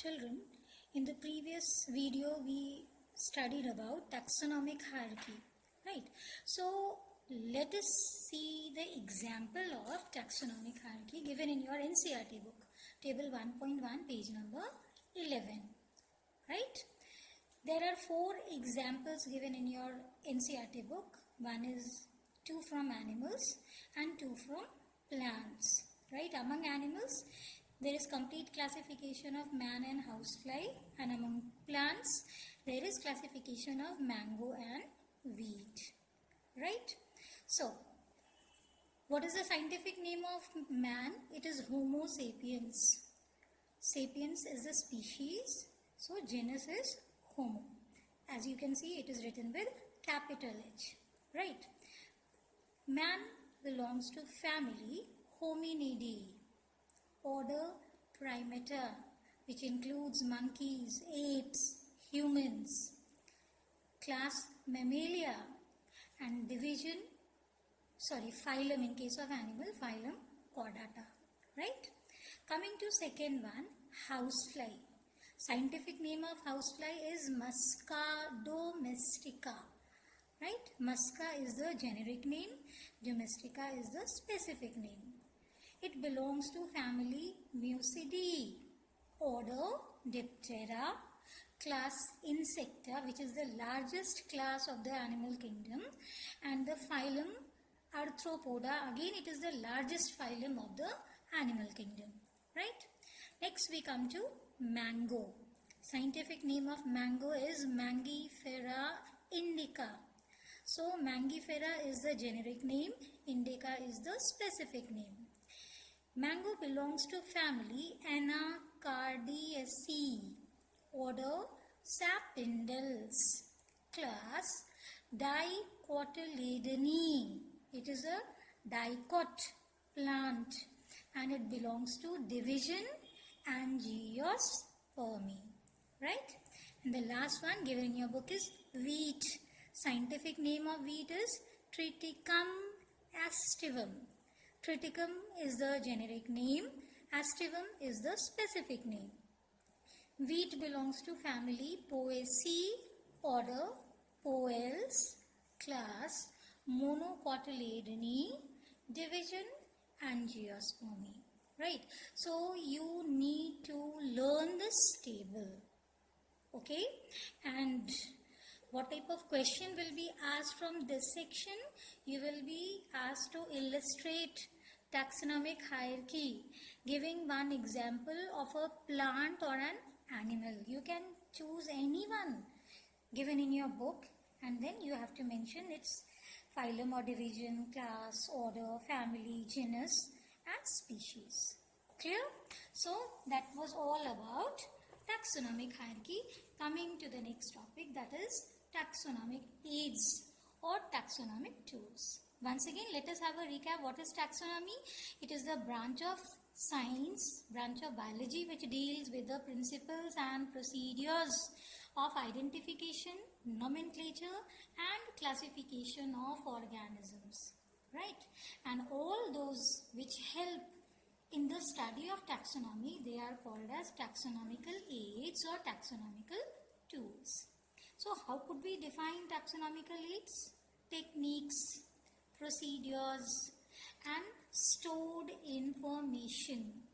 Children, in the previous video we studied about taxonomic hierarchy, right? So let us see the example of taxonomic hierarchy given in your NCERT book, table 1.1, page number 11, right? There are 4 examples given in your NCERT book. One is 2 from animals and 2 from plants, right? Among animals, there is complete classification of man and housefly, and among plants, there is classification of mango and wheat, right? So, what is the scientific name of man? It is Homo sapiens. Sapiens is the species, so genus is Homo. As you can see, it is written with capital H, right? Man belongs to family Hominidae, order Primata, which includes monkeys, apes, humans, class Mammalia, and phylum in case of animal, phylum Chordata, right? Coming to second one, housefly. Scientific name of housefly is Musca domestica, right? Musca is the generic name, domestica is the specific name. It belongs to family Mucidae, order Diptera, class Insecta, which is the largest class of the animal kingdom, and the phylum Arthropoda, again it is the largest phylum of the animal kingdom, right? Next we come to mango. Scientific name of mango is Mangifera indica. So Mangifera is the generic name, indica is the specific name. Mango belongs to family Anacardiaceae, order Sapindales, class Dicotyledonine. It is a dicot plant and it belongs to division Angiospermae, right? And the last one given in your book is wheat. Scientific name of wheat is Triticum aestivum. Triticum is the generic name, aestivum is the specific name. Wheat belongs to family Poaceae, order Poales, class Monocotyledonine, division Angiospermae, right? So you need to learn this table, okay? And what type of question will be asked from this section? You will be asked to illustrate taxonomic hierarchy, giving one example of a plant or an animal. You can choose any one given in your book and then you have to mention its phylum or division, class, order, family, genus and species. Clear? So that was all about taxonomic hierarchy. Coming to the next topic, that is taxonomic aids or taxonomic tools. Once again, let us have a recap. What is taxonomy? It is the branch of science, branch of biology which deals with the principles and procedures of identification, nomenclature and classification of organisms, right? And all those which help in the study of taxonomy, they are called as taxonomical aids or taxonomical tools. So how could we define taxonomical aids? Techniques, procedures and stored information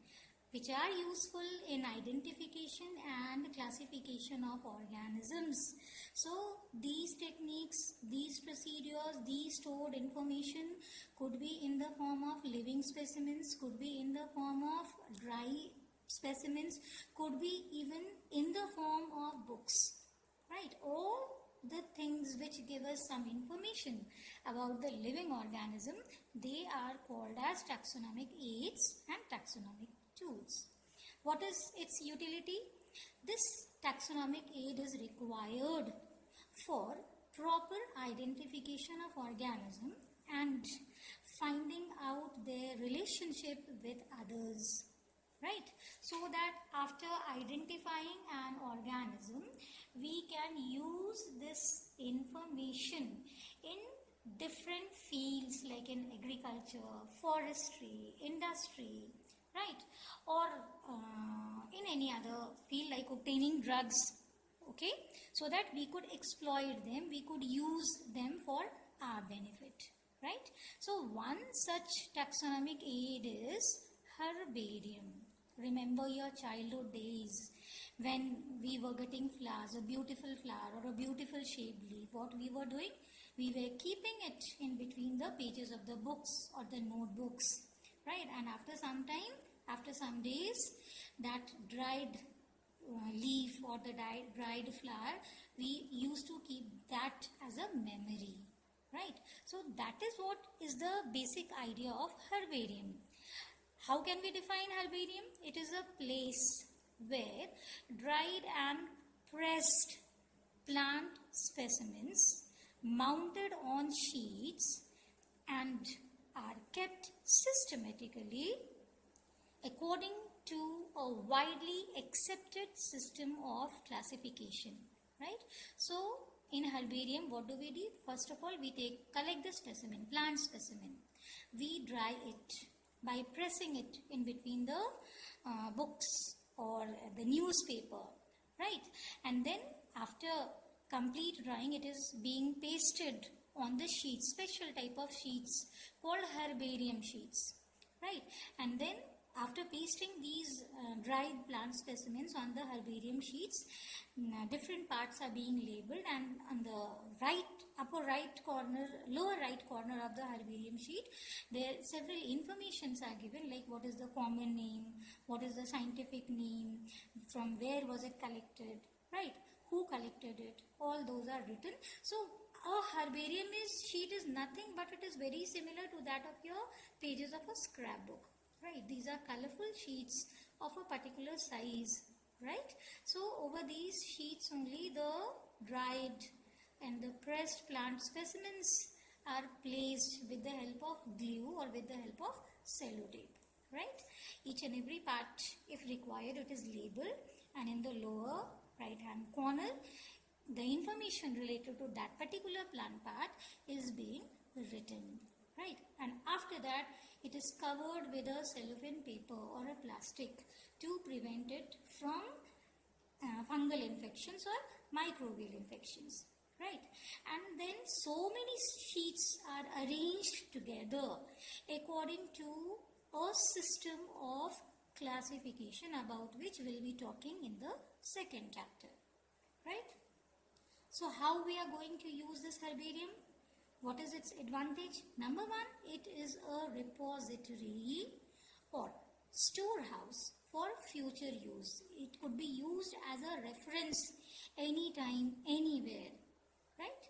which are useful in identification and classification of organisms. So these techniques, these procedures, these stored information could be in the form of living specimens, could be in the form of dry specimens, could be even in the form of books, right? All the things which give us some information about the living organism, they are called as taxonomic aids and taxonomic tools. What is its utility? This taxonomic aid is required for proper identification of organism and finding out their relationship with others, right? So that after identifying an organism, we can use this information in different fields like in agriculture, forestry, industry, right? Or in any other field like obtaining drugs, okay, so that we could exploit them, we could use them for our benefit, right? So one such taxonomic aid is herbarium. Remember your childhood days when we were getting flowers, a beautiful flower or a beautiful shaped leaf. What we were doing? We were keeping it in between the pages of the books or the notebooks, right? And after some time, after some days, that dried leaf or the dried flower, we used to keep that as a memory, right? So that is what is the basic idea of herbarium. How can we define herbarium? It is a place where dried and pressed plant specimens mounted on sheets and are kept systematically according to a widely accepted system of classification, right? So in herbarium, what do we do? First of all, we collect the specimen, plant specimen. We dry it by pressing it in between the books or the newspaper, right? And then after complete drying, it is being pasted on the sheets, special type of sheets called herbarium sheets, right? And then after pasting these dried plant specimens on the herbarium sheets, different parts are being labeled, and on the upper right corner, lower right corner of the herbarium sheet, there several informations are given, like what is the common name, what is the scientific name, from where was it collected, right? Who collected it? All those are written. So a herbarium sheet is nothing but it is very similar to that of your pages of a scrapbook. Right, these are colorful sheets of a particular size, right? So over these sheets only the dried and the pressed plant specimens are placed with the help of glue or with the help of sellotape, right? Each and every part, if required, it is labeled, and in the lower right hand corner, the information related to that particular plant part is being written, right? And after that, it is covered with a cellophane paper or a plastic to prevent it from fungal infections or microbial infections, right? And then so many sheets are arranged together according to a system of classification about which we'll be talking in the second chapter, right? So how we are going to use this herbarium? What is its advantage? Number one, it is a repository or storehouse for future use. It could be used as a reference anytime, anywhere, right?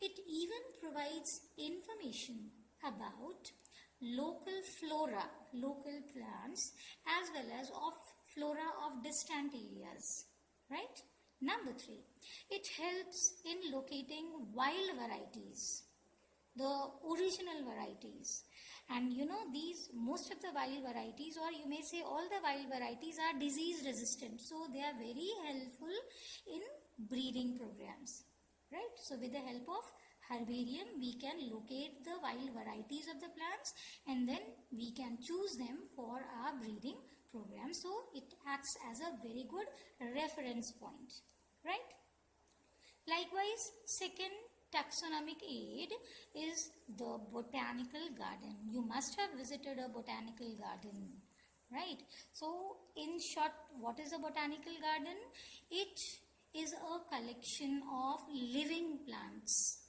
It even provides information about local flora, local plants, as well as of flora of distant areas, right? Number three, it helps in locating wild varieties, the original varieties. And you know, most of the wild varieties, or you may say all the wild varieties, are disease resistant. So they are very helpful in breeding programs, right? So with the help of herbarium, we can locate the wild varieties of the plants, and then we can choose them for our breeding program. So it acts as a very good reference point, right? Likewise, second taxonomic aid is the botanical garden. You must have visited a botanical garden, right? So in short, what is a botanical garden? It is a collection of living plants,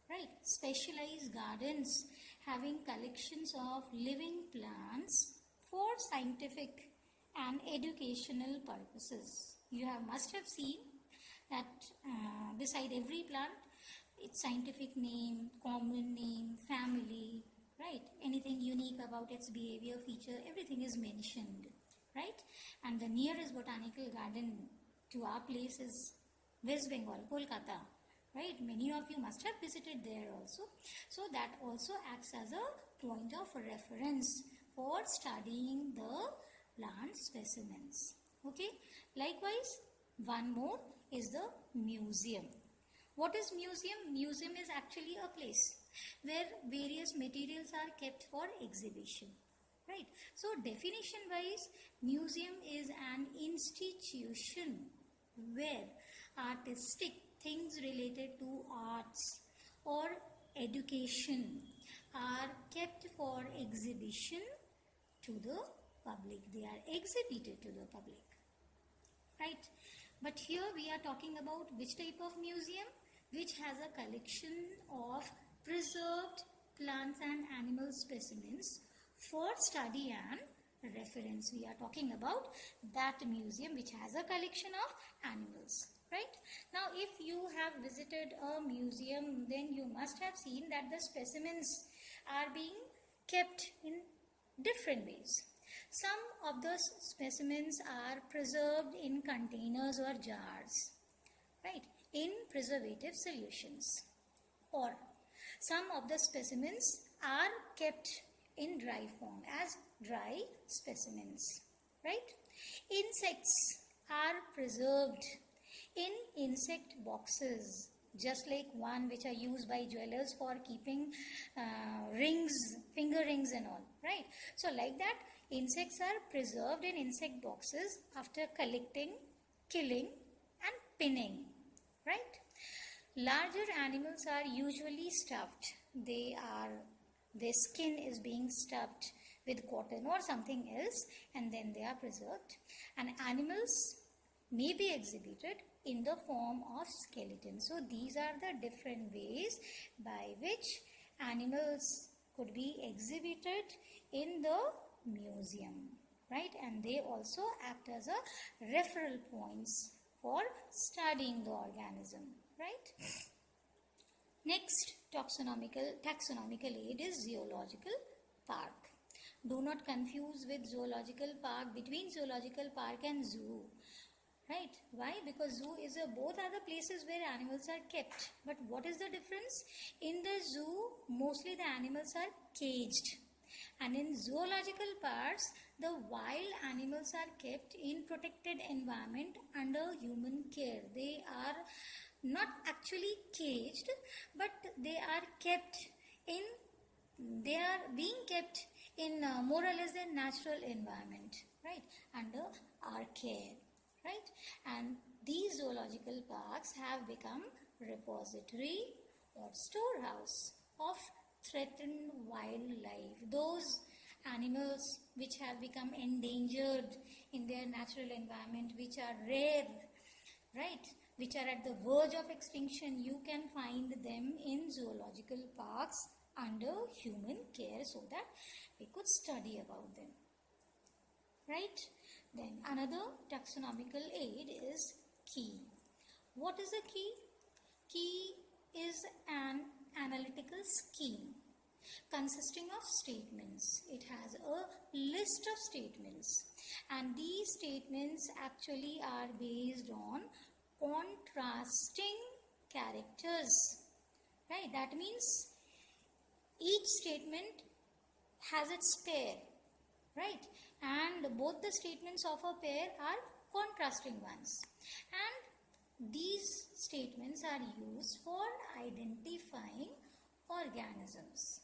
right? Specialized gardens having collections of living plants for scientific and educational purposes. You must have seen that beside every plant, its scientific name, common name, family, right? Anything unique about its behavior, feature, everything is mentioned, right? And the nearest botanical garden to our place is West Bengal, Kolkata, right? Many of you must have visited there also. So that also acts as a point of reference for studying the plant specimens, okay? Likewise, one more is the museum. What is museum? Museum is actually a place where various materials are kept for exhibition, right? So definition wise, museum is an institution where artistic things related to arts or education are kept for exhibition to the public. They are exhibited to the public, right? But here we are talking about which type of museum? Which has a collection of preserved plants and animal specimens for study and reference. We are talking about that museum which has a collection of animals, right? Now if you have visited a museum, then you must have seen that the specimens are being kept in different ways. Some of the specimens are preserved in containers or jars, right, in preservative solutions. Or some of the specimens are kept in dry form as dry specimens, right? Insects are preserved in insect boxes, just like one which are used by jewelers for keeping rings, finger rings and all, right? So like that, insects are preserved in insect boxes after collecting, killing and pinning, right? Larger animals are usually stuffed. Their skin is being stuffed with cotton or something else, and then they are preserved. And animals may be exhibited in the form of skeletons. So these are the different ways by which animals could be exhibited in the museum, right? And they also act as a referral points for studying the organism, right? Next taxonomical aid is zoological park. Do not confuse with zoological park, between zoological park and zoo, right? Why? Because zoo is both are the places where animals are kept. But what is the difference? In the zoo, mostly the animals are caged. And in zoological parks, the wild animals are kept in protected environment under human care. They are not actually caged, but they are being kept in more or less their natural environment, right, under our care, right? And these zoological parks have become repository or storehouse of threatened wildlife. Those animals which have become endangered in their natural environment, which are rare, right, which are at the verge of extinction, you can find them in zoological parks under human care so that we could study about them, right? Then another taxonomical aid is key. What is a key? Key is an analytical scheme consisting of statements. It has a list of statements, and these statements actually are based on contrasting characters, right? That means each statement has its pair, right? And both the statements of a pair are contrasting ones, and these statements are used for identifying organisms.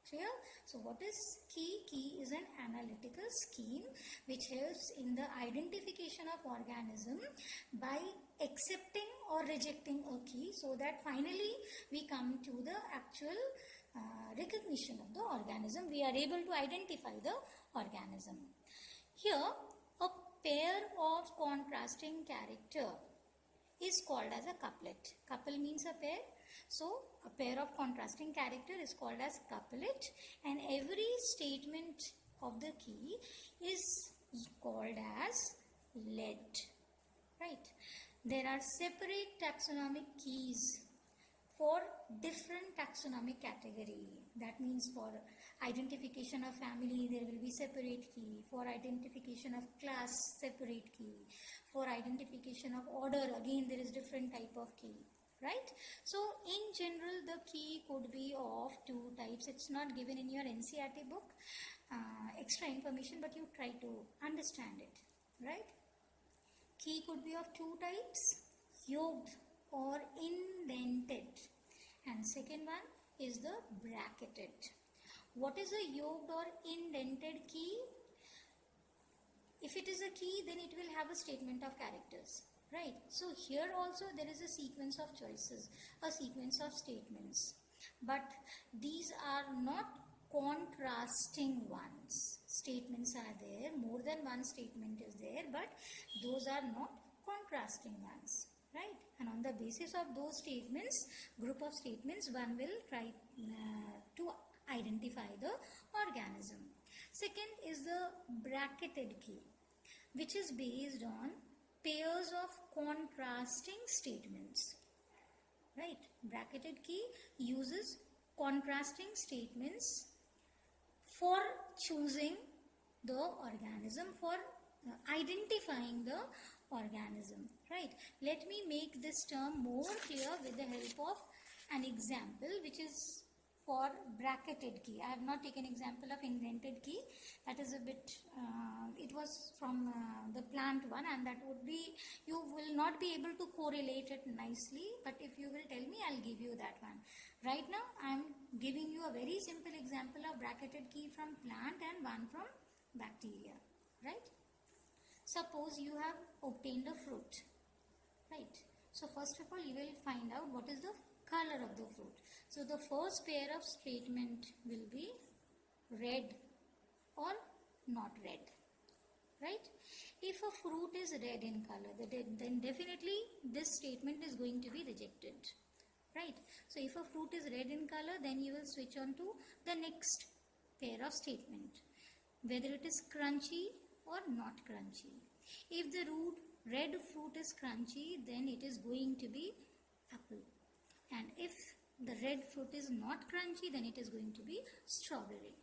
Clear? So what is key? Key is an analytical scheme which helps in the identification of organism by accepting or rejecting a key, so that finally we come to the actual recognition of the organism. We are able to identify the organism. Here, a pair of contrasting character is called as a couplet. Couple means a pair. So, a pair of contrasting character is called as couplet, and every statement of the key is called as let, right? There are separate taxonomic keys for different taxonomic category. That means for identification of family, there will be separate key. For identification of class, separate key. For identification of order, again there is different type of key, right? So in general, the key could be of two types. It's not given in your NCERT book, extra information, but you try to understand it, right? Key could be of two types, yoked or indented, and second one is the bracketed. What is a yoked or indented key? If it is a key, then it will have a statement of characters, right? So here also there is a sequence of choices, a sequence of statements, but these are not contrasting ones. Statements are there, more than one statement is there, but those are not contrasting ones, right? And on the basis of those statements, group of statements, one will try to identify the organism. Second is the bracketed key, which is based on pairs of contrasting statements, right? Bracketed key uses contrasting statements for choosing the organism, for identifying the organism, right? Let me make this term more clear with the help of an example, which is for bracketed key. I have not taken example of indented key. That is a bit, it was from the plant one, and that would be, you will not be able to correlate it nicely, but if you will tell me, I'll give you that one. Right now, I'm giving you a very simple example of bracketed key from plant and one from bacteria, right? Suppose you have obtained a fruit, right? So first of all, you will find out what is the color of the fruit. So the first pair of statement will be red or not red, right? If a fruit is red in color, then definitely this statement is going to be rejected, right? So if a fruit is red in color, then you will switch on to the next pair of statement, whether it is crunchy or not crunchy. If the red fruit is crunchy, then it is going to be apple. And if the red fruit is not crunchy, then it is going to be strawberry,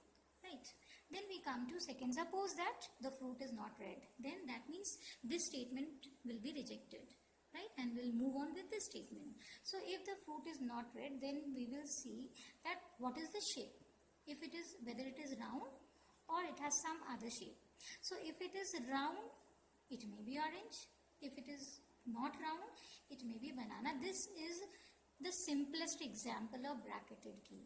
right? Then we come to second. Suppose that the fruit is not red, then that means this statement will be rejected, right? And we'll move on with this statement. So if the fruit is not red, then we will see that what is the shape. If it is, whether it is round or it has some other shape. So if it is round, it may be orange. If it is not round, it may be banana. This is the simplest example of bracketed key,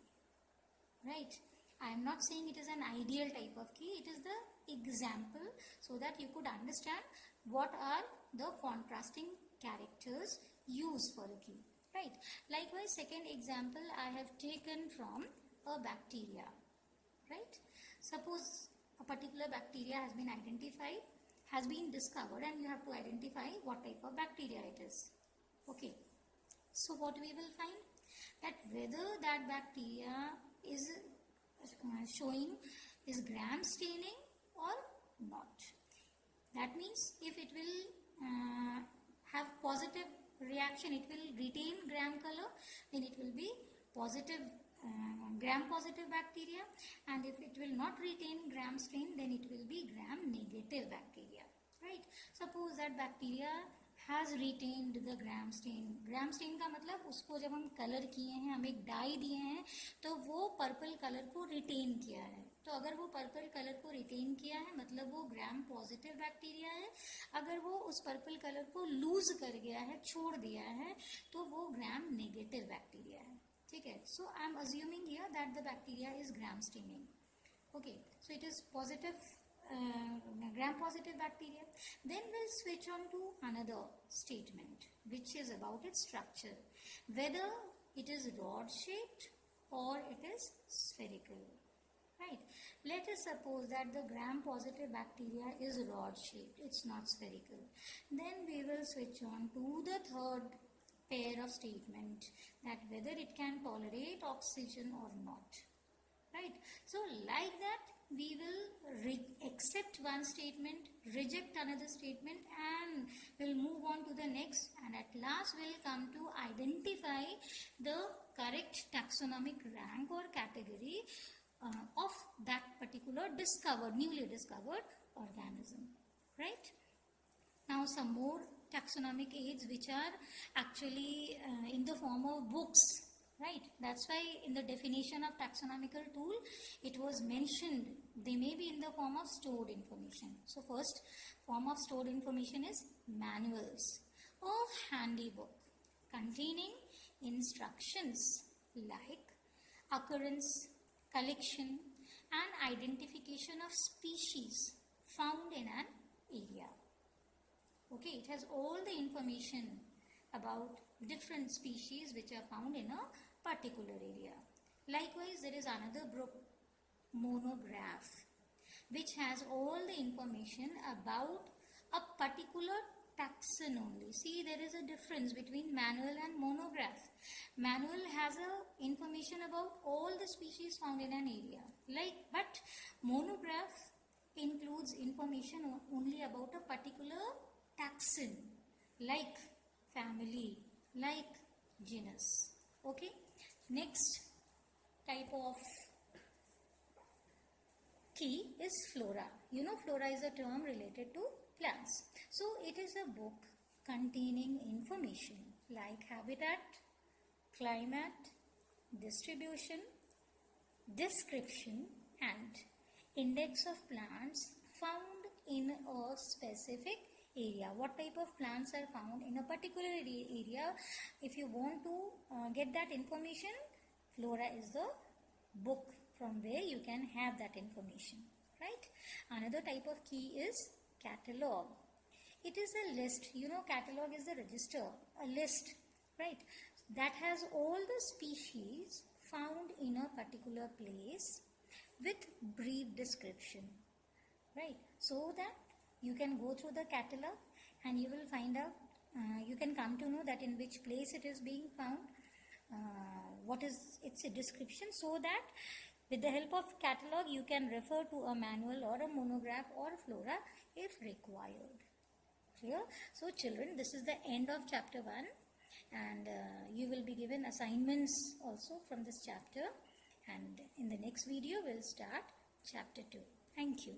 right? I am not saying it is an ideal type of key. It is the example so that you could understand what are the contrasting characters used for a key, right? Likewise, second example I have taken from a bacteria, right? Suppose a particular bacteria has been identified, has been discovered, and you have to identify what type of bacteria it is. Okay. So what we will find, that whether that bacteria is showing is gram staining or not. That means if it will have positive reaction, it will retain gram color, then it will be positive gram positive bacteria, and if it will not retain gram stain, then it will be gram negative bacteria, right? Suppose that bacteria has retained the gram stain. gram stain का मतलब उसको जब हम colour किए हैं, हम एक die दिए हैं, तो वो पर्पल कलर को रिटेन किया है. तो अगर वो पर्पल कलर को रिटेन किया है, मतलब वो ग्राम पॉजिटिव बैक्टीरिया है. अगर वो उस पर्पल कलर को लूज कर गया है, छोड़ दिया है, तो वो ग्राम नेगेटिव बैक्टीरिया है. ठीक है. So I am assuming here that the bacteria is gram staining. Okay, so it is positive gram positive bacteria. Then we'll switch on to another statement, which is about its structure, whether it is rod shaped or it is spherical, right? Let us suppose that the gram positive bacteria is rod shaped, it's not spherical. Then we will switch on to the third pair of statement, that whether it can tolerate oxygen or not, right? So like that, we will accept one statement, reject another statement, and we'll move on to the next, and at last we'll come to identify the correct taxonomic rank or category of that particular newly discovered organism, right? Now some more taxonomic aids which are actually in the form of books, right? That's why in the definition of taxonomical tool, it was mentioned they may be in the form of stored information. So first form of stored information is manuals, a handy book containing instructions like occurrence, collection and identification of species found in an area. Okay, it has all the information about different species which are found in a particular area. Likewise, there is another book, monograph, which has all the information about a particular taxon only. See, there is a difference between manual and monograph. Manual has a information about all the species found in an area. But monograph includes information only about a particular taxon, like family, like genus. Okay. Next type of key is flora. You know, flora is a term related to plants. So it is a book containing information like habitat, climate, distribution, description and index of plants found in a specific area. What type of plants are found in a particular area? If you want to get that information, flora is the book from where you can have that information, right? Another type of key is catalog. It is a list. You know, catalog is a register, a list, right? That has all the species found in a particular place with brief description, right? So that you can go through the catalog and you will find out, you can come to know that in which place it is being found, what is its description, so that with the help of catalog you can refer to a manual or a monograph or flora if required. Clear? So children, this is the end of chapter 1 and you will be given assignments also from this chapter, and in the next video we'll start chapter 2. Thank you.